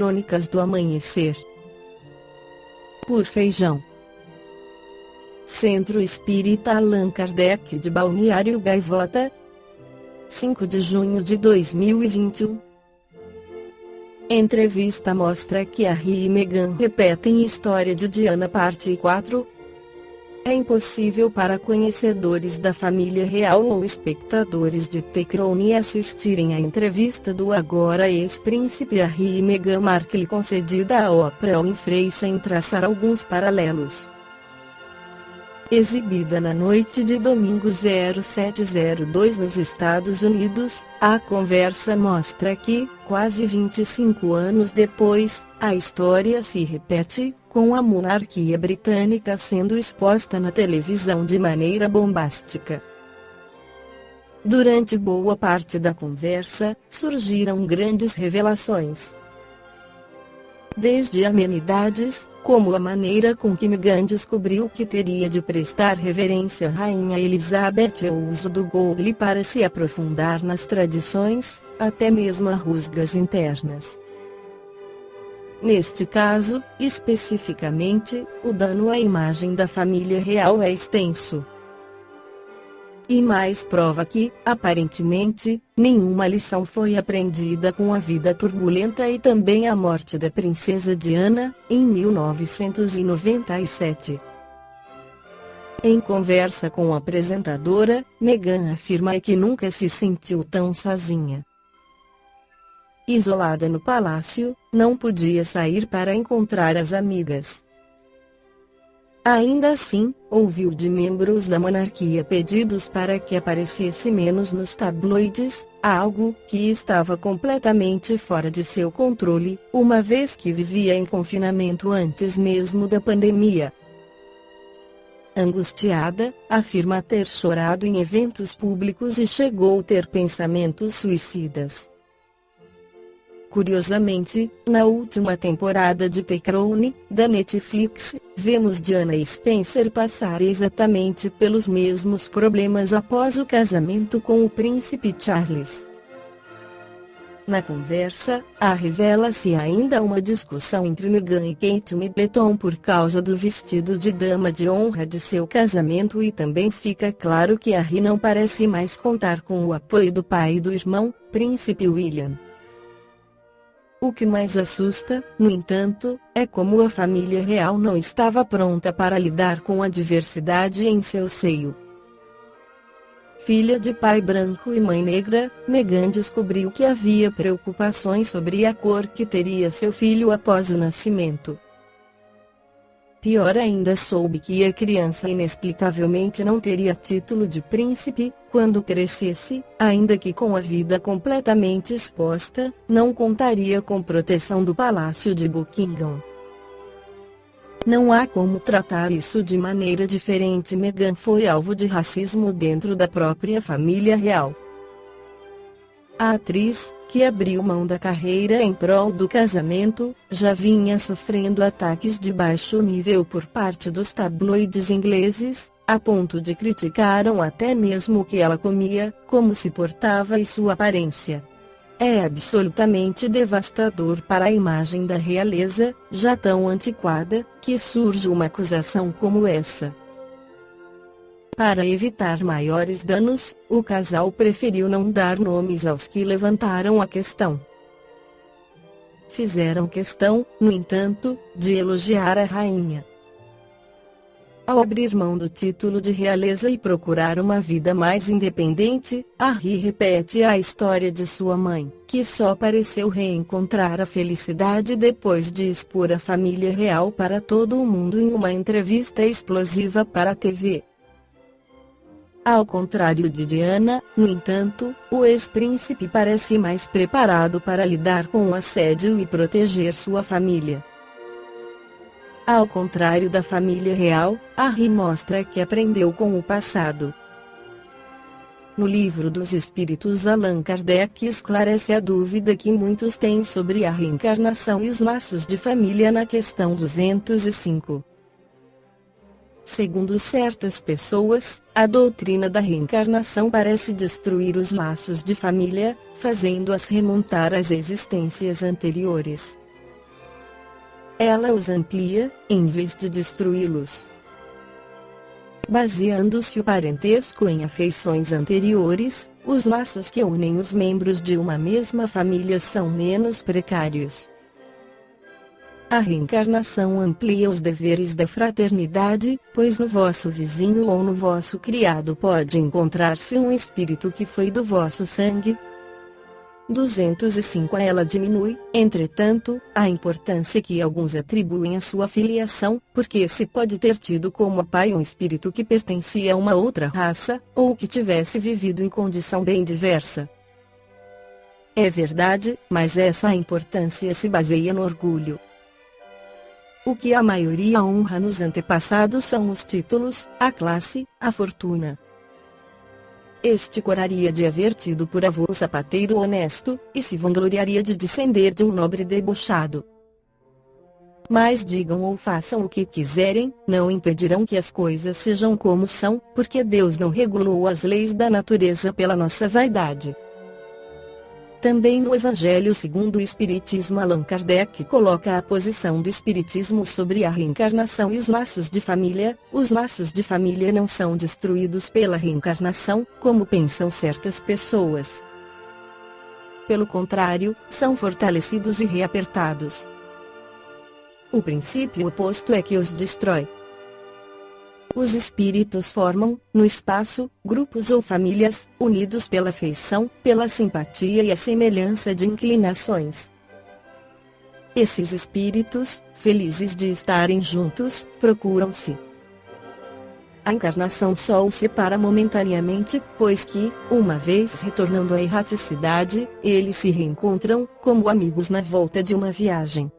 Crônicas do Amanhecer. Por Feijão. Centro Espírita Allan Kardec de Balneário Gaivota, 5 de junho de 2021. Entrevista mostra que Harry e Meghan repetem história de Diana parte 4. É impossível para conhecedores da família real ou espectadores de The Crown assistirem à entrevista do agora ex-príncipe Harry e Meghan Markle concedida à Oprah Winfrey sem traçar alguns paralelos. Exibida na noite de domingo 0702 nos Estados Unidos, a conversa mostra que, quase 25 anos depois, a história se repete, com a monarquia britânica sendo exposta na televisão de maneira bombástica. Durante boa parte da conversa, surgiram grandes revelações. Desde amenidades, como a maneira com que Meghan descobriu que teria de prestar reverência à Rainha Elizabeth ou o uso do Google para se aprofundar nas tradições, até mesmo a rusgas internas. Neste caso, especificamente, o dano à imagem da família real é extenso. E mais prova que, aparentemente, nenhuma lição foi aprendida com a vida turbulenta e também a morte da princesa Diana, em 1997. Em conversa com a apresentadora, Meghan afirma que nunca se sentiu tão sozinha. Isolada no palácio, não podia sair para encontrar as amigas. Ainda assim, ouviu de membros da monarquia pedidos para que aparecesse menos nos tabloides, algo que estava completamente fora de seu controle, uma vez que vivia em confinamento antes mesmo da pandemia. Angustiada, afirma ter chorado em eventos públicos e chegou a ter pensamentos suicidas. Curiosamente, na última temporada de The Crown, da Netflix, vemos Diana e Spencer passar exatamente pelos mesmos problemas após o casamento com o príncipe Charles. Na conversa, revela-se ainda uma discussão entre Meghan e Kate Middleton por causa do vestido de dama de honra de seu casamento e também fica claro que Harry não parece mais contar com o apoio do pai e do irmão, príncipe William. O que mais assusta, no entanto, é como a família real não estava pronta para lidar com a diversidade em seu seio. Filha de pai branco e mãe negra, Meghan descobriu que havia preocupações sobre a cor que teria seu filho após o nascimento. Pior ainda, soube que a criança inexplicavelmente não teria título de príncipe, quando crescesse, ainda que com a vida completamente exposta, não contaria com proteção do Palácio de Buckingham. Não há como tratar isso de maneira diferente. Meghan foi alvo de racismo dentro da própria família real. A atriz, que abriu mão da carreira em prol do casamento, já vinha sofrendo ataques de baixo nível por parte dos tabloides ingleses, a ponto de criticaram até mesmo o que ela comia, como se portava e sua aparência. É absolutamente devastador para a imagem da realeza, já tão antiquada, que surge uma acusação como essa. Para evitar maiores danos, o casal preferiu não dar nomes aos que levantaram a questão. Fizeram questão, no entanto, de elogiar a rainha. Ao abrir mão do título de realeza e procurar uma vida mais independente, Harry repete a história de sua mãe, que só pareceu reencontrar a felicidade depois de expor a família real para todo o mundo em uma entrevista explosiva para a TV. Ao contrário de Diana, no entanto, o ex-príncipe parece mais preparado para lidar com o assédio e proteger sua família. Ao contrário da família real, Harry mostra que aprendeu com o passado. No Livro dos Espíritos, Allan Kardec esclarece a dúvida que muitos têm sobre a reencarnação e os laços de família na questão 205. Segundo certas pessoas, a doutrina da reencarnação parece destruir os laços de família, fazendo-as remontar às existências anteriores. ela os amplia, em vez de destruí-los. Baseando-se o parentesco em afeições anteriores, os laços que unem os membros de uma mesma família são menos precários. A reencarnação amplia os deveres da fraternidade, pois no vosso vizinho ou no vosso criado pode encontrar-se um espírito que foi do vosso sangue. 205. Ela diminui, entretanto, a importância que alguns atribuem à sua filiação, porque se pode ter tido como pai um espírito que pertencia a uma outra raça, ou que tivesse vivido em condição bem diversa. É verdade, mas essa importância se baseia no orgulho. O que a maioria honra nos antepassados são os títulos, a classe, a fortuna. Este coraria de haver tido por avô sapateiro honesto, e se vangloriaria de descender de um nobre debochado. Mas digam ou façam o que quiserem, não impedirão que as coisas sejam como são, porque Deus não regulou as leis da natureza pela nossa vaidade. Também no Evangelho segundo o Espiritismo, Allan Kardec coloca a posição do Espiritismo sobre a reencarnação e os laços de família. Os laços de família não são destruídos pela reencarnação, como pensam certas pessoas. Pelo contrário, são fortalecidos e reapertados. O princípio oposto é que os destrói. Os espíritos formam, no espaço, grupos ou famílias, unidos pela afeição, pela simpatia e a semelhança de inclinações. Esses espíritos, felizes de estarem juntos, procuram-se. A encarnação só os separa momentaneamente, pois que, uma vez retornando à erraticidade, eles se reencontram, como amigos na volta de uma viagem.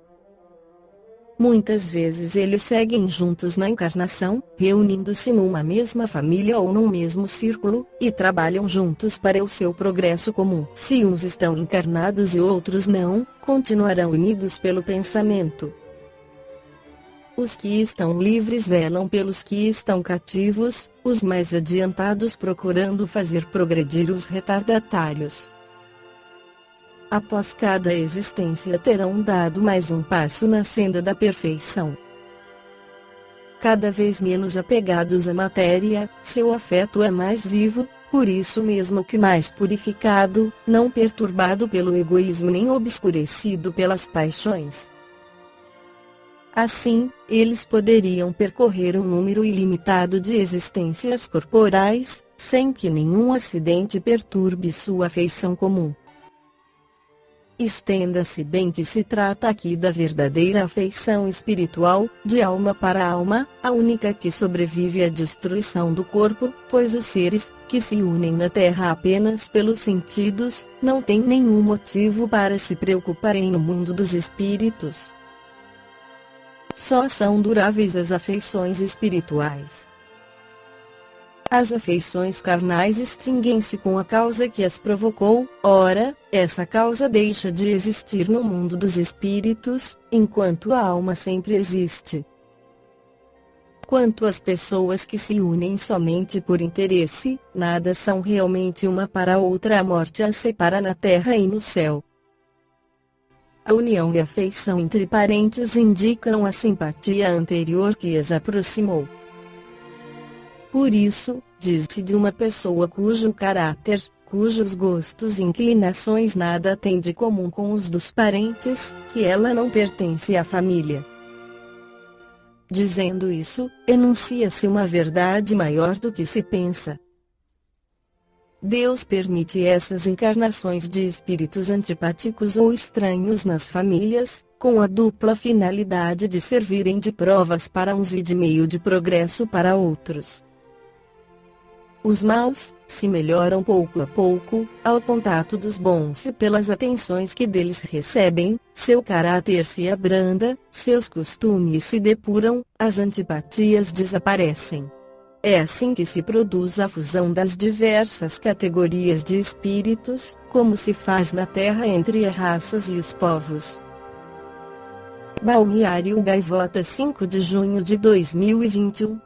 Muitas vezes eles seguem juntos na encarnação, reunindo-se numa mesma família ou num mesmo círculo, e trabalham juntos para o seu progresso comum. Se uns estão encarnados e outros não, continuarão unidos pelo pensamento. Os que estão livres velam pelos que estão cativos, os mais adiantados procurando fazer progredir os retardatários. Após cada existência terão dado mais um passo na senda da perfeição. Cada vez menos apegados à matéria, seu afeto é mais vivo, por isso mesmo que mais purificado, não perturbado pelo egoísmo nem obscurecido pelas paixões. Assim, eles poderiam percorrer um número ilimitado de existências corporais, sem que nenhum acidente perturbe sua afeição comum. Estenda-se bem que se trata aqui da verdadeira afeição espiritual, de alma para alma, a única que sobrevive à destruição do corpo, pois os seres, que se unem na terra apenas pelos sentidos, não têm nenhum motivo para se preocuparem no mundo dos espíritos. Só são duráveis as afeições espirituais. As afeições carnais extinguem-se com a causa que as provocou, ora, essa causa deixa de existir no mundo dos espíritos, enquanto a alma sempre existe. Quanto às pessoas que se unem somente por interesse, nada são realmente uma para a outra, a morte as separa na terra e no céu. A união e a afeição entre parentes indicam a simpatia anterior que as aproximou. Por isso, diz-se de uma pessoa cujo caráter, cujos gostos e inclinações nada têm de comum com os dos parentes, que ela não pertence à família. Dizendo isso, enuncia-se uma verdade maior do que se pensa. Deus permite essas encarnações de espíritos antipáticos ou estranhos nas famílias, com a dupla finalidade de servirem de provas para uns e de meio de progresso para outros. Os maus se melhoram pouco a pouco, ao contato dos bons e pelas atenções que deles recebem, seu caráter se abranda, seus costumes se depuram, as antipatias desaparecem. É assim que se produz a fusão das diversas categorias de espíritos, como se faz na Terra entre as raças e os povos. Balneário Gaivota, 5 de junho de 2021.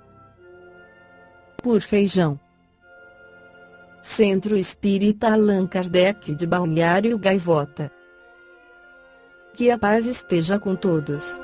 Por Feijão. Centro Espírita Allan Kardec de Balneário Gaivota. Que a paz esteja com todos.